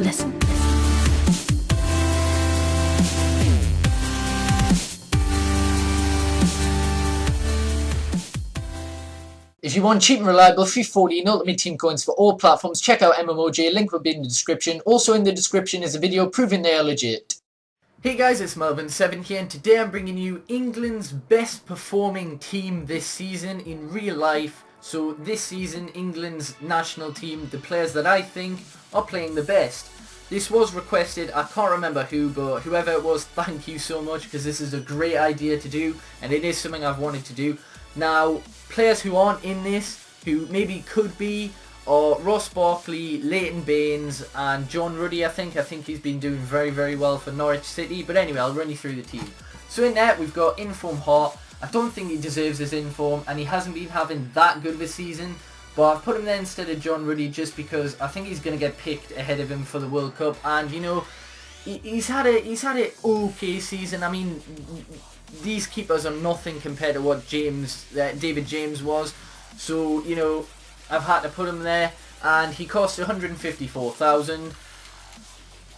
listen. If you want cheap and reliable FIFA 14 Ultimate Team coins for all platforms, check out MMOJ, link will be in the description. Also in the description is a video proving they are legit. Hey guys, it's Melvin7 here, and today I'm bringing you England's best performing team this season in real life. So this season, England's national team, the players that I think are playing the best. This was requested, I can't remember who, but whoever it was, thank you so much, because this is a great idea to do, and it is something I've wanted to do. Now, players who aren't in this, who maybe could be, are Ross Barkley, Leighton Baines and John Ruddy. I think he's been doing very, very well for Norwich City. But anyway, I'll run you through the team. So in there, we've got Inform Hart. I don't think he deserves his inform, and he hasn't been having that good of a season. But I've put him there instead of John Ruddy just because I think he's going to get picked ahead of him for the World Cup. And, you know, he's had an okay season. I mean, these keepers are nothing compared to what David James was. So, you know, I've had to put him there, and he costs 154,000.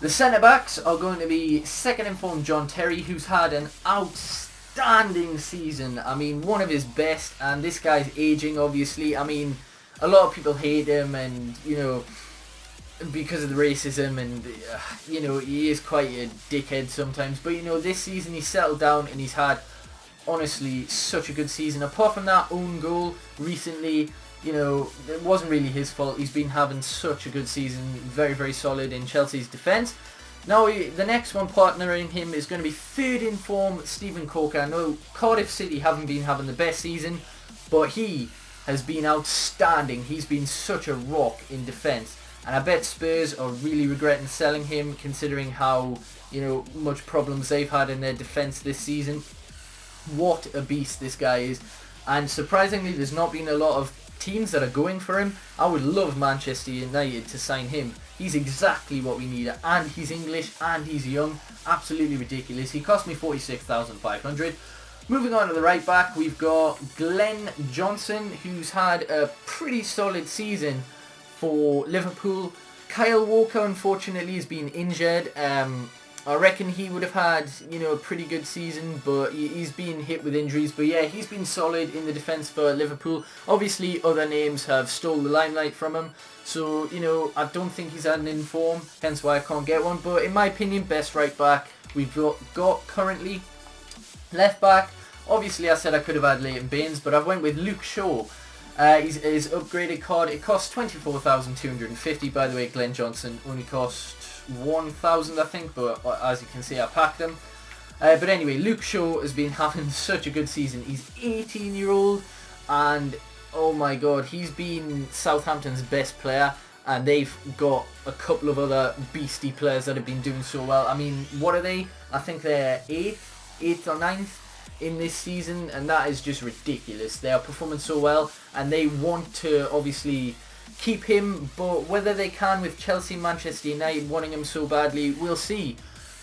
The centre-backs are going to be second informed John Terry, who's had an outstanding season. I mean, one of his best, and this guy's aging, obviously. I mean, a lot of people hate him, and, you know, because of the racism, and, you know, he is quite a dickhead sometimes. But, you know, this season he's settled down, and he's had, honestly, such a good season. Apart from that own goal recently, you know, it wasn't really his fault. He's been having such a good season, very, very solid in Chelsea's defence. Now, the next one partnering him is going to be third in form, Stephen Coker. I know Cardiff City haven't been having the best season, but he has been outstanding. He's been such a rock in defence. And I bet Spurs are really regretting selling him, considering how, you know, much problems they've had in their defence this season. What a beast this guy is. And surprisingly, there's not been a lot of teams that are going for him. I would love Manchester United to sign him. He's exactly what we need, and he's English and he's young. Absolutely ridiculous. He cost me 46,500. Moving on to the right back, we've got Glenn Johnson, who's had a pretty solid season for Liverpool. Kyle Walker unfortunately has been injured. I reckon he would have had, you know, a pretty good season, but he's been hit with injuries. But yeah, he's been solid in the defence for Liverpool. Obviously, other names have stole the limelight from him. So, you know, I don't think he's had an inform, hence why I can't get one. But in my opinion, best right back we've got currently. Left back, obviously I said I could have had Leighton Baines, but I've went with Luke Shaw. His upgraded card, it costs 24,250. By the way, Glenn Johnson only cost 1,000 I think, but as you can see I packed him. But anyway, Luke Shaw has been having such a good season. He's 18-year-old, and oh my god, he's been Southampton's best player, and they've got a couple of other beastie players that have been doing so well. I mean, what are they? I think they're 8th or 9th in this season, and that is just ridiculous. They are performing so well, and they want to obviously keep him, but whether they can with Chelsea and Manchester United wanting him so badly, we'll see.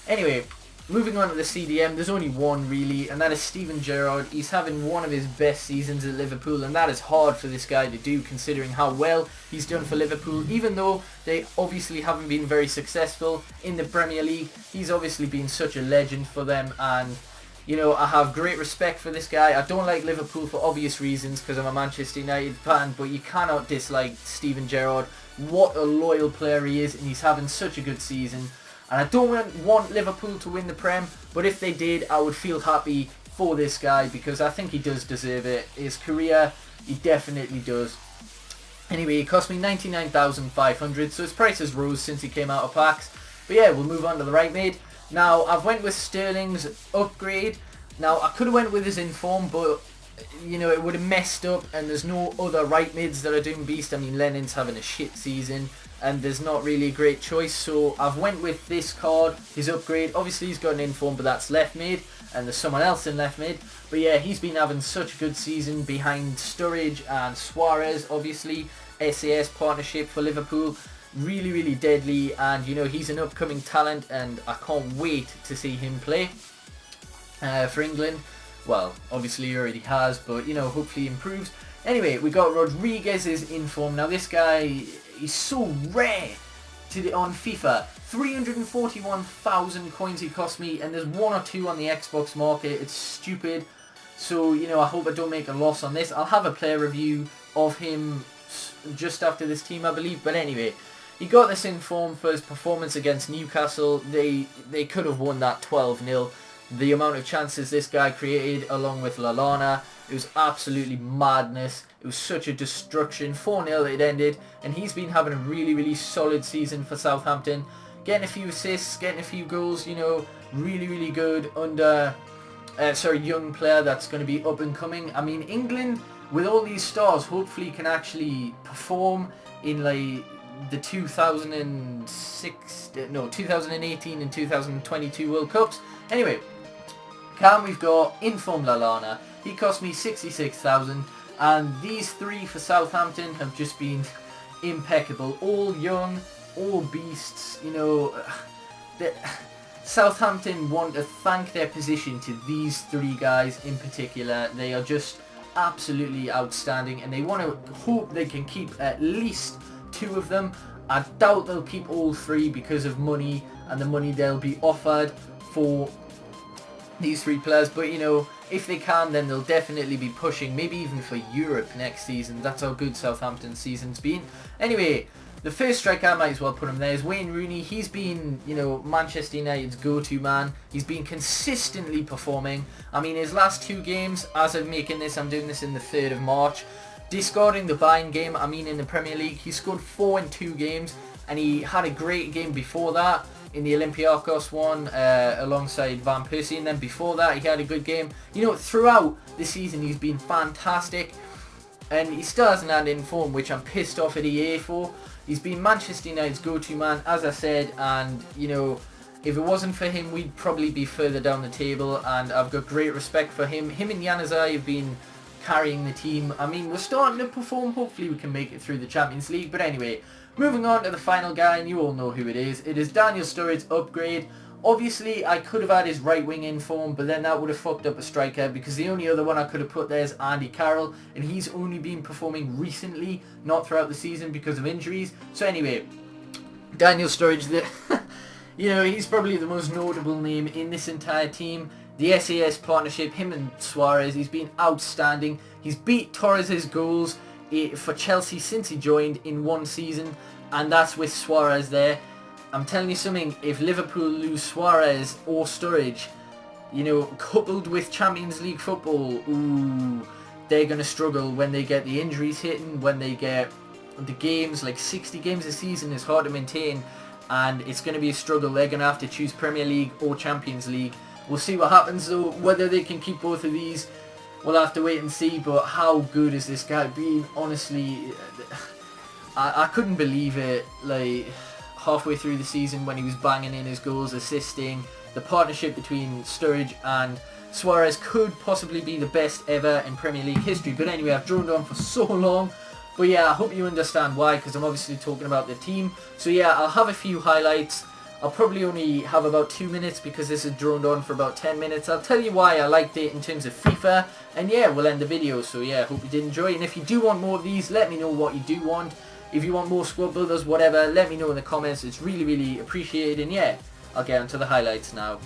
Anyway, moving on to the CDM, there's only one really, and that is Steven Gerrard. He's having one of his best seasons at Liverpool, and that is hard for this guy to do considering how well he's done for Liverpool. Even though they obviously haven't been very successful in the Premier League, he's obviously been such a legend for them, and you know, I have great respect for this guy. I don't like Liverpool for obvious reasons because I'm a Manchester United fan, but you cannot dislike Steven Gerrard. What a loyal player he is, and he's having such a good season. And I don't want Liverpool to win the Prem, but if they did, I would feel happy for this guy because I think he does deserve it. His career, he definitely does. Anyway, it cost me 99,500, so his price has rose since he came out of packs. But yeah, we'll move on to the right mid. Now, I've went with Sterling's upgrade. Now, I could have went with his inform, but, you know, it would have messed up, and there's no other right mids that are doing beast. I mean, Lennon's having a shit season, and there's not really a great choice, so I've went with this card, his upgrade. Obviously, he's got an inform, but that's left mid, and there's someone else in left mid. But yeah, he's been having such a good season behind Sturridge and Suarez, obviously. SAS partnership for Liverpool. Really, really deadly, and you know, he's an upcoming talent, and I can't wait to see him play for England. Well, obviously he already has, but you know, hopefully he improves. Anyway, we got Rodriguez's inform. Now this guy, he's so rare on FIFA. 341,000 coins he cost me, and there's 1 or 2 on the Xbox market. It's stupid. So, you know, I hope I don't make a loss on this. I'll have a player review of him just after this team, I believe. But anyway, he got this in form for his performance against Newcastle. They could have won that 12-0. The amount of chances this guy created along with Lallana, it was absolutely madness. It was such a destruction. 4-0 it ended, and he's been having a really, really solid season for Southampton. Getting a few assists, getting a few goals, you know, really, really good under, young player that's going to be up and coming. I mean, England, with all these stars, hopefully can actually perform in like the 2018 and 2022 World Cups. Anyway, we've got Inform Lallana. He cost me 66,000, and these 3 for Southampton have just been impeccable. All young, all beasts, you know. Southampton want to thank their position to these 3 guys in particular. They are just absolutely outstanding, and they want to hope they can keep at least 2 of them. I doubt they'll keep all 3 because of money and the money they'll be offered for these 3 players, but you know, if they can, then they'll definitely be pushing, maybe even for Europe next season. That's how good Southampton's season's been. Anyway, the first striker, I might as well put him there, is Wayne Rooney. He's been, you know, Manchester United's go-to man. He's been consistently performing. I mean, his last 2 games, as of making this, I'm doing this in the 3rd of March, discarding the Bayern game, I mean in the Premier League, he scored 4 in 2 games, and he had a great game before that in the Olympiacos one alongside Van Persie, and then before that he had a good game. You know, throughout the season he's been fantastic, and he still hasn't had in form, which I'm pissed off at EA for. He's been Manchester United's go-to man, as I said, and you know, if it wasn't for him we'd probably be further down the table, and I've got great respect for him. Him and Januzaj have been carrying the team. I mean, we're starting to perform. Hopefully we can make it through the Champions League. But anyway, moving on to the final guy, and you all know who it is. It is Daniel Sturridge's upgrade. Obviously, I could have had his right wing in form, but then that would have fucked up a striker, because the only other one I could have put there is Andy Carroll, and he's only been performing recently, not throughout the season because of injuries. So anyway, Daniel Sturridge, you know, he's probably the most notable name in this entire team. The SAS partnership, him and Suarez, he's been outstanding. He's beat Torres' goals for Chelsea since he joined in 1 season, and that's with Suarez there. I'm telling you something, if Liverpool lose Suarez or Sturridge, you know, coupled with Champions League football, ooh, they're going to struggle when they get the injuries hitting, when they get the games, like 60 games a season is hard to maintain, and it's going to be a struggle. They're going to have to choose Premier League or Champions League. We'll see what happens though, whether they can keep both of these, we'll have to wait and see. But how good has this guy been? Honestly, I couldn't believe it, like, halfway through the season when he was banging in his goals, assisting. The partnership between Sturridge and Suarez could possibly be the best ever in Premier League history. But anyway, I've droned on for so long. But yeah, I hope you understand why, because I'm obviously talking about the team. So yeah, I'll have a few highlights. I'll probably only have about 2 minutes because this is droned on for about 10 minutes. I'll tell you why I liked it in terms of FIFA. And yeah, we'll end the video. So yeah, hope you did enjoy. And if you do want more of these, let me know what you do want. If you want more squad builders, whatever, let me know in the comments. It's really, really appreciated. And yeah, I'll get onto the highlights now.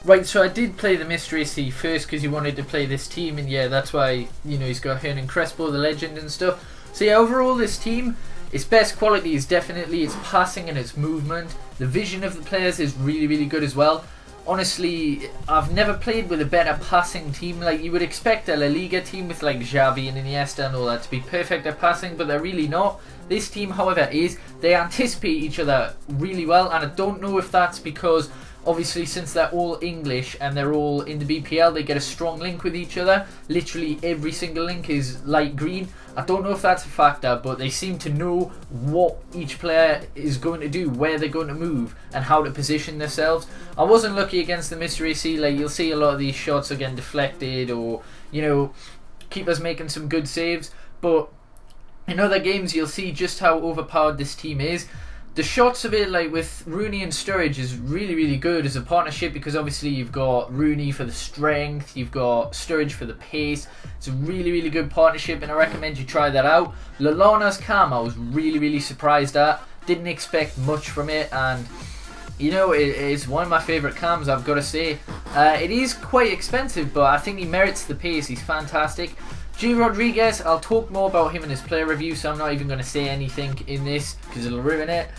Right, so I did play the Mystery C first because you wanted to play this team. And yeah, that's why, you know, he's got Hernan Crespo, the legend and stuff. So yeah, overall this team, its best quality is definitely its passing and its movement. The vision of the players is really, really good as well. Honestly, I've never played with a better passing team. Like, you would expect a La Liga team with like Xavi and Iniesta and all that to be perfect at passing, but they're really not. This team, however, they anticipate each other really well, and I don't know if that's because obviously since they're all English and they're all in the BPL, they get a strong link with each other. Literally every single link is light green. I don't know if that's a factor, but they seem to know what each player is going to do, where they're going to move, and how to position themselves. I wasn't lucky against the Mystery C. Like, you'll see a lot of these shots are getting deflected, or, you know, keepers making some good saves. But in other games, you'll see just how overpowered this team is. The shots of it, like with Rooney and Sturridge, is really, really good as a partnership, because obviously you've got Rooney for the strength, you've got Sturridge for the pace. It's a really, really good partnership, and I recommend you try that out. Lallana's cam I was really, really surprised at. Didn't expect much from it, and you know, it is one of my favourite cams, I've got to say. It is quite expensive, but I think he merits the pace. He's fantastic. G. Rodriguez, I'll talk more about him in his player review, so I'm not even going to say anything in this because it'll ruin it.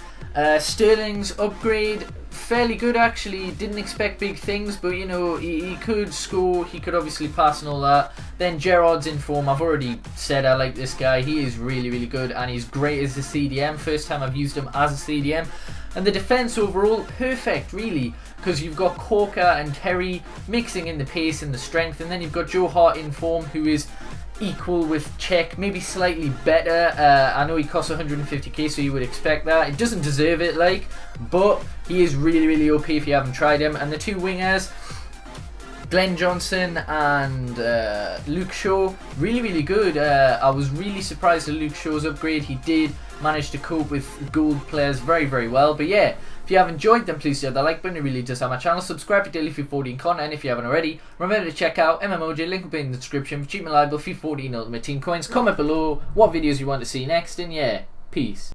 Sterling's upgrade, fairly good actually. Didn't expect big things, but you know, he could score, he could obviously pass and all that. Then Gerrard's in form. I've already said I like this guy. He is really, really good, and he's great as a CDM. First time I've used him as a CDM. And the defence overall, perfect really, because you've got Corker and Terry mixing in the pace and the strength, and then you've got Joe Hart in form, who is equal with Czech, maybe slightly better. I know he costs 150k, so you would expect that. It doesn't deserve it, like, but he is really, really OP if you haven't tried him. And the two wingers, Glenn Johnson and Luke Shaw, really, really good. I was really surprised at Luke Shaw's upgrade. He did manage to cope with gold players very, very well. But yeah, if you have enjoyed them, please hit that like button. It really does help my channel. Subscribe for daily FIFA 14 content if you haven't already. Remember to check out MMOJ, link will be in the description. Cheap and reliable FIFA 14 Ultimate Team coins. Comment below what videos you want to see next, and yeah, peace.